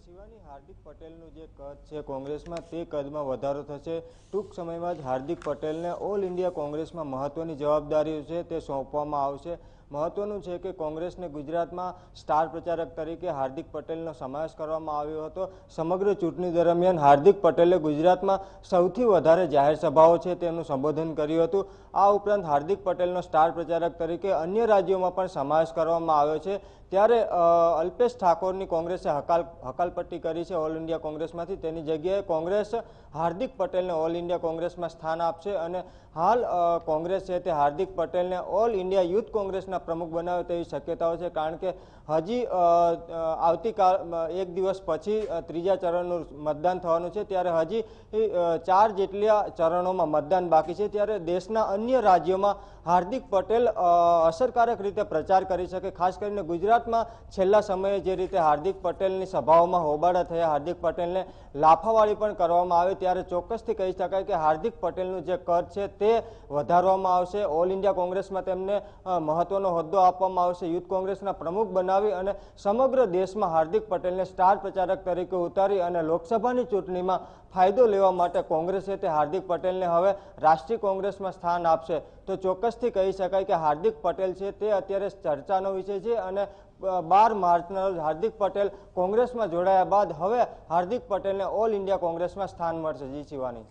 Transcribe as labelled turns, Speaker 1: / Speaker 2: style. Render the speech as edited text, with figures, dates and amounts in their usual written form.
Speaker 1: શિવાની, હાર્દિક પટેલનું જે કદ છે કોંગ્રેસમાં તે કદમાં વધારો થશે। ટૂંક સમયમાં જ હાર્દિક પટેલને ઓલ ઇન્ડિયા કોંગ્રેસમાં મહત્વની જવાબદારીઓ છે તે સોંપવામાં આવશે। મહત્વનું છે કે કોંગ્રેસને ગુજરાતમાં સ્ટાર પ્રચારક તરીકે હાર્દિક પટેલનો સમાવેશ કરવામાં આવ્યો હતો। સમગ્ર ચૂંટણી દરમિયાન હાર્દિક પટેલે ગુજરાતમાં સૌથી વધારે જાહેર સભાઓ છે તેનું સંબોધન કર્યું હતું। આ ઉપરાંત હાર્દિક પટેલનો સ્ટાર પ્રચારક તરીકે અન્ય રાજ્યોમાં પણ સમાવેશ કરવામાં આવ્યો છે। ત્યારે અલ્પેશ ઠાકોરની કોંગ્રેસે હકાલપટ્ટી કરી છે ઓલ ઇન્ડિયા કોંગ્રેસમાંથી। તેની જગ્યાએ કોંગ્રેસ હાર્દિક પટેલને ઓલ ઇન્ડિયા કોંગ્રેસમાં સ્થાન આપશે અને હાલ કોંગ્રેસ છે તે હાર્દિક પટેલને ઓલ ઇન્ડિયા યુથ કોંગ્રેસના પ્રમુખ બનાવે તેવી શક્યતાઓ છે। કારણ કે હજી આવતીકાલ એક દિવસ પછી ત્રીજા ચરણનું મતદાન થવાનું છે, ત્યારે હજી 4 જેટલા ચરણોમાં મતદાન બાકી છે। ત્યારે દેશના અન્ય રાજ્યોમાં હાર્દિક પટેલ અસરકારક રીતે પ્રચાર કરી શકે। ખાસ કરીને ગુજરાતમાં છેલ્લા સમયે જે રીતે હાર્દિક પટેલની સભાઓમાં હોબાળા થયા, હાર્દિક પટેલને લાફાવાળી પણ કરવામાં આવે, ત્યારે ચોક્કસથી કહી શકાય કે હાર્દિક પટેલનું જે કદ છે તે વધારવામાં આવશે। ઓલ ઇન્ડિયા કોંગ્રેસમાં તેમને મહત્વનો હોદ્દો આપવામાં આવશે। યુથ કોંગ્રેસના પ્રમુખ બનાવી અને સમગ્ર દેશમાં હાર્દિક પટેલને સ્ટાર પ્રચારક તરીકે ઉતારી અને લોકસભાની ચૂંટણીમાં ફાયદો લેવા માટે કોંગ્રેસે તે હાર્દિક પટેલને હવે રાષ્ટ્રીય કોંગ્રેસમાં સ્થાન આપશે। તો ચોક્કસથી કહી શકાય કે હાર્દિક પટેલ છે તે અત્યારે ચર્ચાનો વિષય છે અને 12 માર્ચના રોજ હાર્દિક પટેલ કોંગ્રેસમાં જોડાયા બાદ હવે હાર્દિક પટેલને ઓલ ઇન્ડિયા કોંગ્રેસમાં સ્થાન મળશે। જી શિવાની।